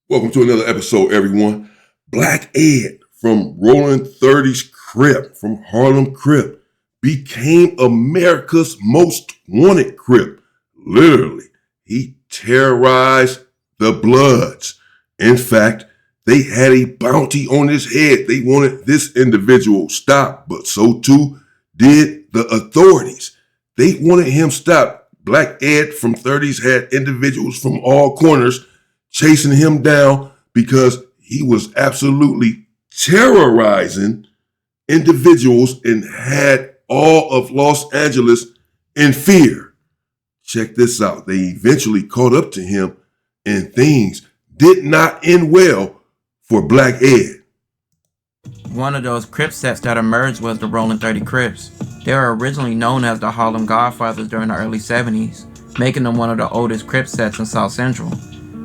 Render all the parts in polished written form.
Welcome to another episode, everyone. Black Ed from Rollin 30's Crip, from Harlem Crip, became America's most wanted Crip. Literally, he terrorized the Bloods. In fact, they had a bounty on his head. They wanted this individual stopped, but so too did the authorities. They wanted him stopped. Black Ed from 30's had individuals from all corners chasing him down because he was absolutely terrorizing individuals and had all of Los Angeles in fear. Check this out. They eventually caught up to him and things did not end well for Black Ed. One of those Crip sets that emerged was the Rollin 30 Crips. They were originally known as the Harlem Godfathers during the early 70s, making them one of the oldest Crip sets in South Central.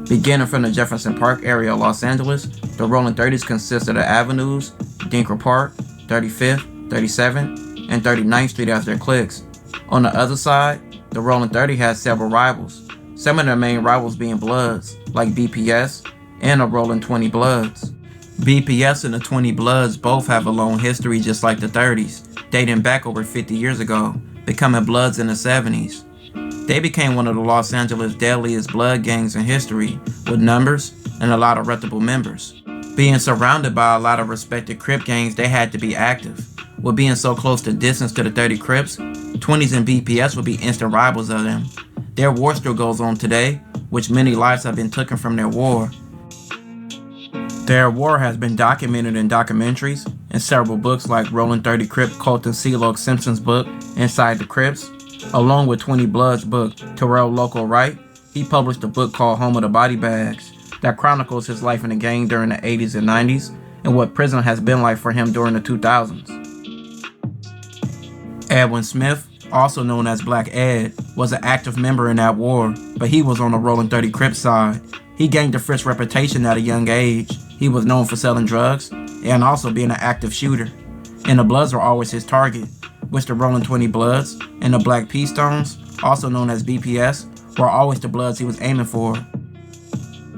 Beginning from the Jefferson Park area of Los Angeles, the Rollin 30s consist of the avenues, Dinker Park, 35th, 37th, and 39th Street as their cliques. On the other side, the Rollin 30 has several rivals, some of their main rivals being Bloods, like BPS, and the Rollin 20 Bloods. BPS and the 20 Bloods both have a long history just like the 30s, dating back over 50 years ago, becoming Bloods in the 70s. They became one of the Los Angeles deadliest blood gangs in history, with numbers and a lot of reputable members. Being surrounded by a lot of respected Crip gangs, they had to be active. With being so close to distance to the 30 Crips, 20s and BPS would be instant rivals of them. Their war still goes on today, which many lives have been taken from their war. Their war has been documented in documentaries and several books like Rollin 30 Crip Colton C. Simpson's book, Inside the Crips, along with 20 Bloods' book, Terrell Local Right. He published a book called Home of the Body Bags that chronicles his life in the gang during the 80s and 90s and what prison has been like for him during the 2000s. Edwin Smith, also known as Black Ed, was an active member in that war, but he was on the Rollin 30 Crip side. He gained a fierce reputation at a young age. He was known for selling drugs and also being an active shooter. And the Bloods were always his target, which the Rollin 20 Bloods and the Black P Stones, also known as BPS, were always the Bloods he was aiming for.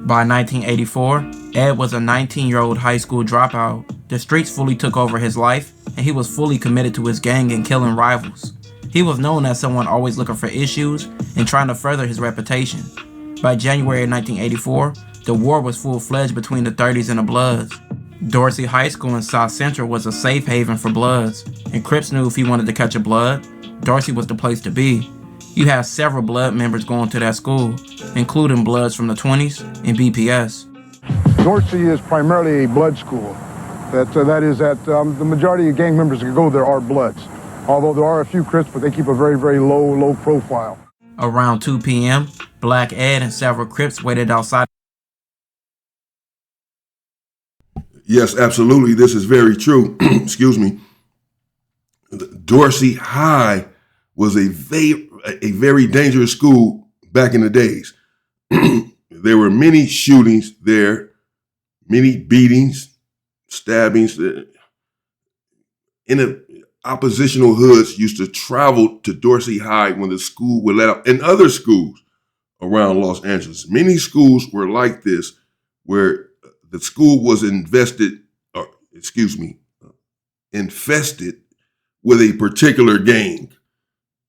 By 1984, Ed was a 19-year-old high school dropout. The streets fully took over his life, and he was fully committed to his gang and killing rivals. He was known as someone always looking for issues and trying to further his reputation. By January 1984, the war was full-fledged between the 30s and the Bloods. Dorsey High School in South Central was a safe haven for Bloods, and Crips knew if he wanted to catch a Blood, Dorsey was the place to be. You have several Blood members going to that school, including Bloods from the 20s and BPS. Dorsey is primarily a Blood school. The majority of gang members that go there are Bloods, although there are a few Crips, but they keep a very, very low profile. Around 2 p.m., Black Ed and several Crips waited outside. Yes, absolutely. This is very true. Excuse me. Dorsey High was a very dangerous school back in the days. There were many shootings there, many beatings, stabbings. Oppositional hoods used to travel to Dorsey High when the school would let out, and other schools around Los Angeles. Many schools were like this, where the school was infested with a particular gang.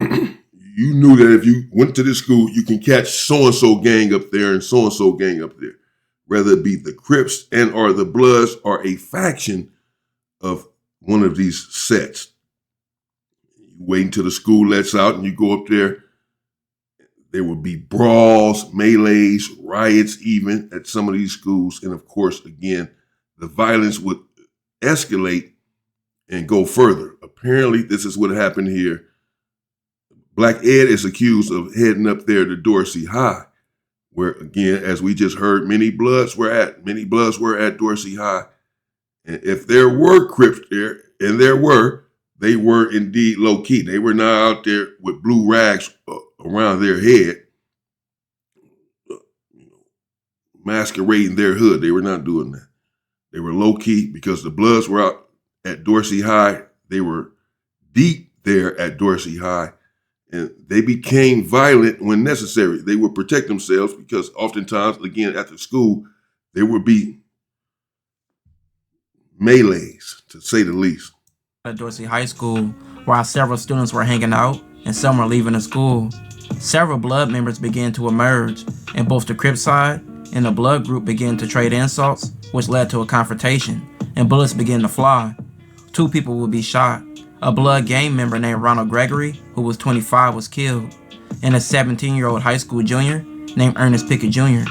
You knew that if you went to this school, you can catch so-and-so gang up there and so-and-so gang up there. Whether it be the Crips and or the Bloods or a faction of one of these sets. You wait until the school lets out and you go up there. There would be brawls, melees, riots even at some of these schools. And of course, again, the violence would escalate and go further. Apparently, this is what happened here. Black Ed is accused of heading up there to Dorsey High, where, again, as we just heard, many Bloods were at Dorsey High. And if there were Crips there, and they were indeed low-key. They were not out there with blue rags around their head, masquerading their hood. They were not doing that. They were low-key because the Bloods were out at Dorsey High. They were deep there at Dorsey High, and they became violent when necessary. They would protect themselves because oftentimes, again, after school, there would be melees, to say the least. At Dorsey High School, while several students were hanging out and some were leaving the school, several blood members began to emerge, and both the Crip side and the blood group began to trade insults, which led to a confrontation, and bullets began to fly. 2 people would be shot. A blood gang member named Ronald Gregory, who was 25, was killed, and a 17-year-old high school junior named Ernest Pickett Jr.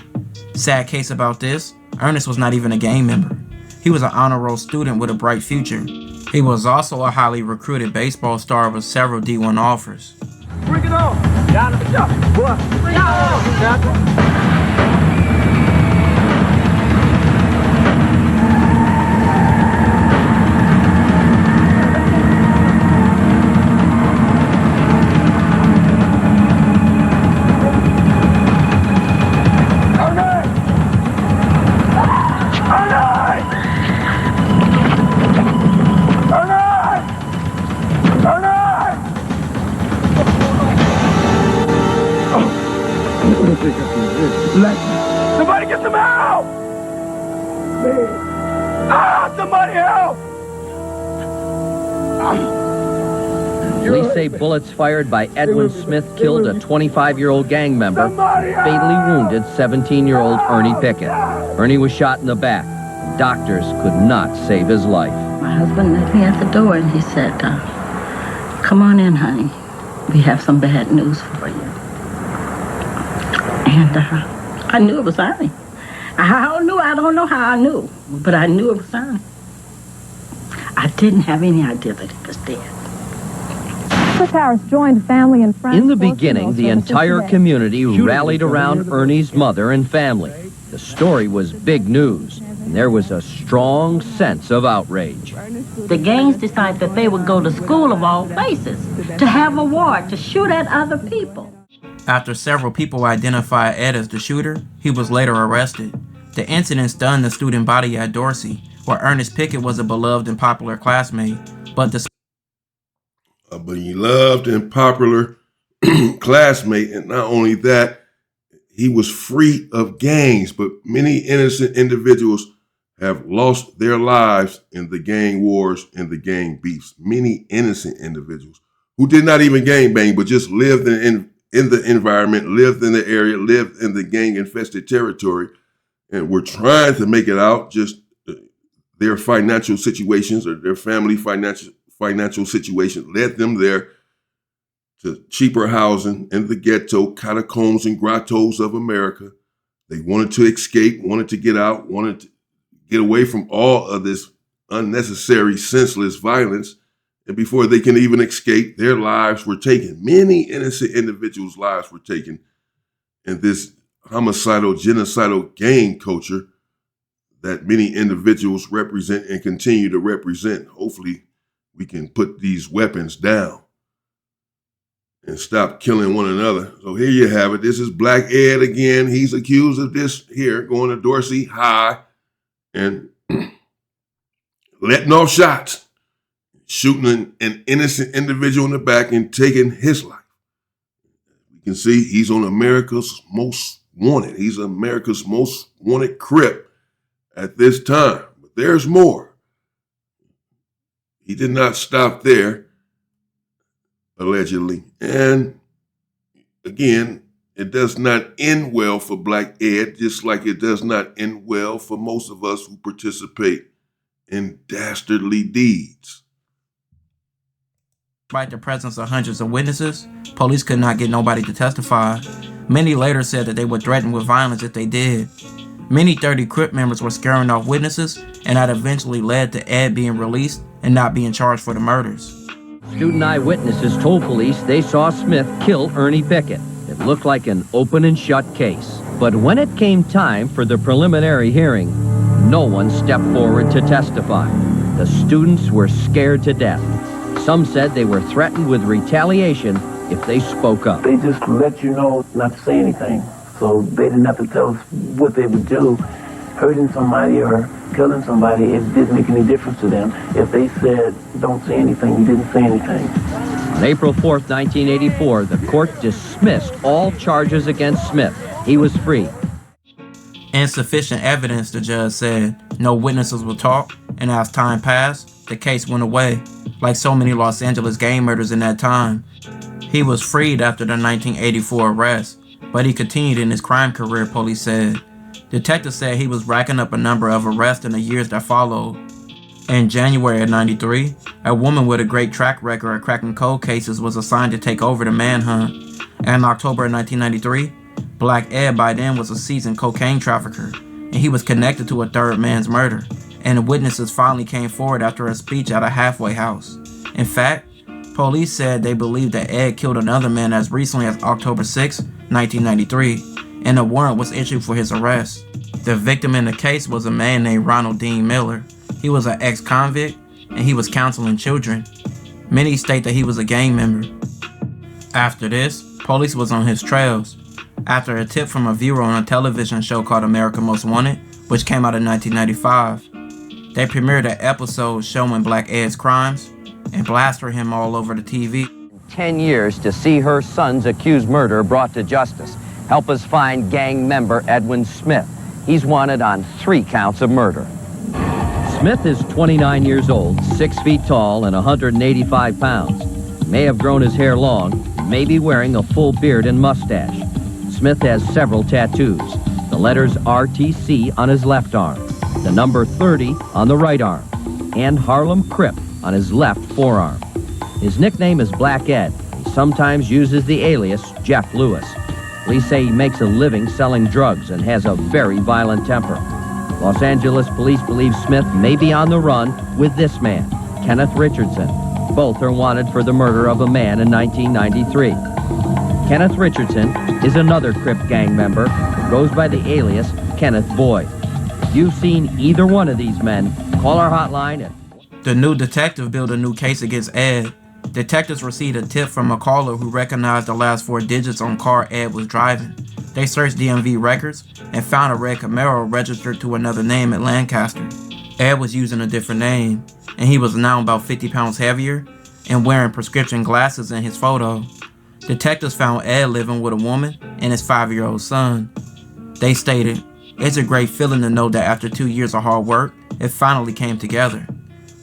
Sad case about this, Ernest was not even a gang member. He was an honor roll student with a bright future. He was also a highly recruited baseball star with several D1 offers. Bring it on! Down to the shop, boy! Bring it on! Somebody get some help! Somebody help! Police say bullets fired by Edwin Smith killed a 25-year-old gang member, fatally wounded 17-year-old Ernie Pickett. Ernie was shot in the back. Doctors could not save his life. My husband met me at the door and he said, come on in, honey. We have some bad news for you. And I knew it was Ernie. I don't know how I knew, but I knew it was Ernie. I didn't have any idea that he was dead. Chris Harris joined family and friends. In the beginning, the entire community rallied around Ernie's mother and family. The story was big news, and there was a strong sense of outrage. The gangs decided that they would go to school of all places to have a war, to shoot at other people. After several people identified Ed as the shooter, he was later arrested. The incident stunned the student body at Dorsey, where Ernest Pickett was a beloved and popular classmate, but A beloved and popular classmate, and not only that, he was free of gangs, but many innocent individuals have lost their lives in the gang wars and the gang beefs. Many innocent individuals who did not even gang bang, but just lived in the environment, lived in the area, lived in the gang-infested territory, and were trying to make it out. Just their financial situations or their family financial situation led them there to cheaper housing in the ghetto, catacombs and grottos of America. They wanted to escape, wanted to get out, wanted to get away from all of this unnecessary, senseless violence. And before they can even escape, their lives were taken. Many innocent individuals' lives were taken in this homicidal, genocidal gang culture that many individuals represent and continue to represent. Hopefully, we can put these weapons down and stop killing one another. So here you have it. This is Black Ed again. He's accused of this here, going to Dorsey High and letting off shots, shooting an innocent individual in the back and taking his life. You can see he's on America's Most Wanted. He's America's Most Wanted Crip at this time. But there's more. He did not stop there, allegedly. And again, it does not end well for Black Ed, just like it does not end well for most of us who participate in dastardly deeds. Despite the presence of hundreds of witnesses, police could not get nobody to testify. Many later said that they were threatened with violence if they did. Many 30 Crip members were scaring off witnesses, and that eventually led to Ed being released and not being charged for the murders. Student eyewitnesses told police they saw Smith kill Ernie Pickett. It looked like an open and shut case. But when it came time for the preliminary hearing, no one stepped forward to testify. The students were scared to death. Some said they were threatened with retaliation if they spoke up. They just let you know not to say anything. So they didn't have to tell us what they would do. Hurting somebody or killing somebody, it didn't make any difference to them. If they said, don't say anything, you didn't say anything. On April 4th, 1984, the court dismissed all charges against Smith. He was free. Insufficient evidence, the judge said. No witnesses would talk, and as time passed, the case went away, like so many Los Angeles gang murders in that time. He was freed after the 1984 arrest, but he continued in his crime career, police said. Detectives said he was racking up a number of arrests in the years that followed. In January of '93, a woman with a great track record of cracking cold cases was assigned to take over the Manhunt. And in October of 1993, Black Ed by then was a seasoned cocaine trafficker, and he was connected to a third man's murder. And the witnesses finally came forward after a speech at a halfway house. In fact, police said they believed that Ed killed another man as recently as October 6, 1993, and a warrant was issued for his arrest. The victim in the case was a man named Ronald Dean Miller. He was an ex-convict, and he was counseling children. Many state that he was a gang member. After this, police was on his trails. After a tip from a viewer on a television show called America Most Wanted, which came out in 1995, they premiered an episode showing Black Ed's crimes and blasted him all over the TV. 10 years to see her son's accused murderer brought to justice. Help us find gang member Edwin Smith. He's wanted on 3 counts of murder. Smith is 29 years old, 6 feet tall, and 185 pounds. May have grown his hair long, maybe wearing a full beard and mustache. Smith has several tattoos. The letters RTC on his left arm, the number 30 on the right arm, and Harlem Crip on his left forearm. His nickname is Black Ed. He sometimes uses the alias Jeff Lewis. Police say he makes a living selling drugs and has a very violent temper. Los Angeles police believe Smith may be on the run with this man, Kenneth Richardson. Both are wanted for the murder of a man in 1993. Kenneth Richardson is another Crip gang member who goes by the alias Kenneth Boyd. If you've seen either one of these men, call our hotline at... The new detective built a new case against Ed. Detectives received a tip from a caller who recognized the last 4 digits on car Ed was driving. They searched DMV records and found a red Camaro registered to another name at Lancaster. Ed was using a different name, and he was now about 50 pounds heavier and wearing prescription glasses in his photo. Detectives found Ed living with a woman and his 5-year-old son. They stated, "It's a great feeling to know that after 2 years of hard work, it finally came together."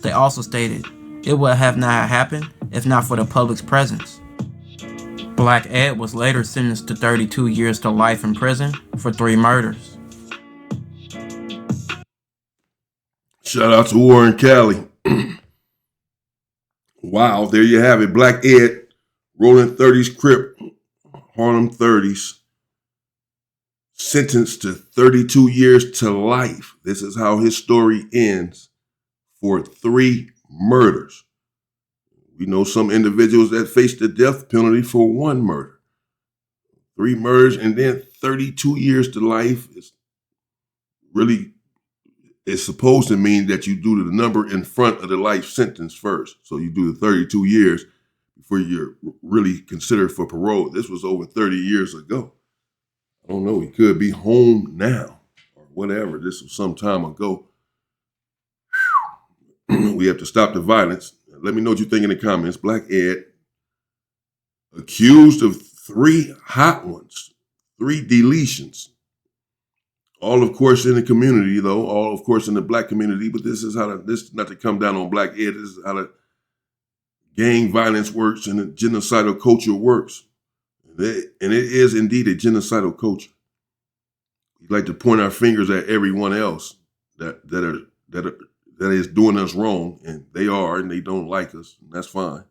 They also stated, "It would have not happened if not for the public's presence." Black Ed was later sentenced to 32 years to life in prison for 3 murders. Shout out to Warren Cali. Wow, there you have it. Black Ed, Rollin 30's Crip, Harlem 30's, sentenced to 32 years to life. This is how his story ends for 3 murders. We know some individuals that face the death penalty for 1 murder. 3 murders and then 32 years to life is really, it's supposed to mean that you do the number in front of the life sentence first. So you do the 32 years before you're really considered for parole. This was over 30 years ago. I don't know, he could be home now or whatever. This was some time ago. We have to stop the violence. Let me know what you think in the comments. Black Ed, accused of 3 hot ones, 3 deletions. All, of course, in the community, though. All, of course, in the black community. But this is how this is not to come down on Black Ed. This is how the gang violence works and the genocidal culture works. And it is indeed a genocidal culture. We like to point our fingers at everyone else that is doing us wrong, and they are, and they don't like us, and that's fine.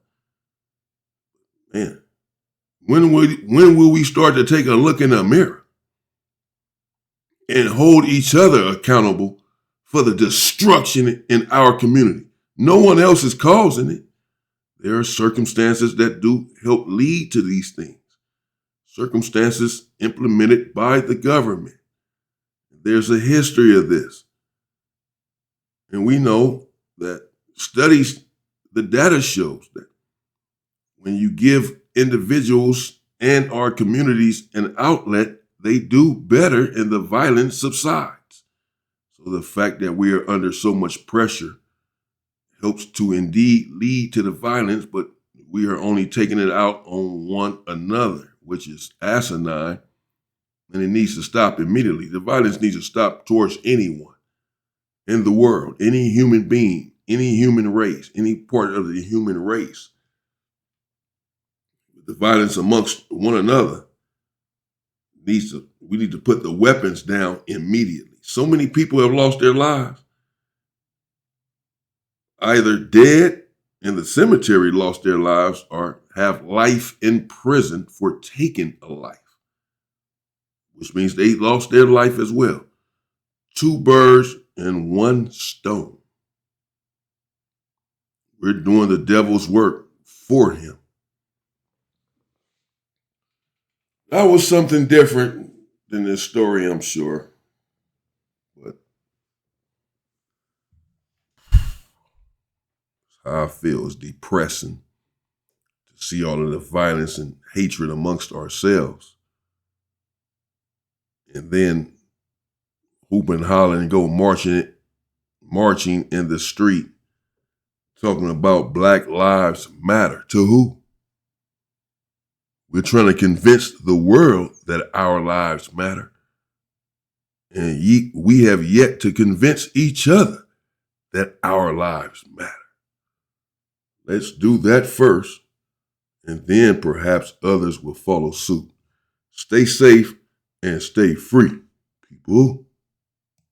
Man, when will we start to take a look in the mirror and hold each other accountable for the destruction in our community? No one else is causing it. There are circumstances that do help lead to these things. Circumstances implemented by the government. There's a history of this. And we know that studies, the data shows that when you give individuals and our communities an outlet, they do better and the violence subsides. So the fact that we are under so much pressure helps to indeed lead to the violence, but we are only taking it out on one another, which is asinine And it needs to stop immediately. The violence needs to stop towards anyone in the world, any human being, any human race, any part of the human race. The violence amongst one another we need to put the weapons down immediately. So many people have lost their lives, either dead in the cemetery, lost their lives, or have life in prison for taking a life, which means they lost their life as well. 2 birds and 1 stone. We're doing the devil's work for him. That was something different than this story, I'm sure. But how I feel is depressing to see all of the violence and hatred amongst ourselves. And then hoop and holler and go marching in the street, talking about Black Lives Matter. To who? We're trying to convince the world that our lives matter. And we have yet to convince each other that our lives matter. Let's do that first, and then perhaps others will follow suit. Stay safe and stay free, people.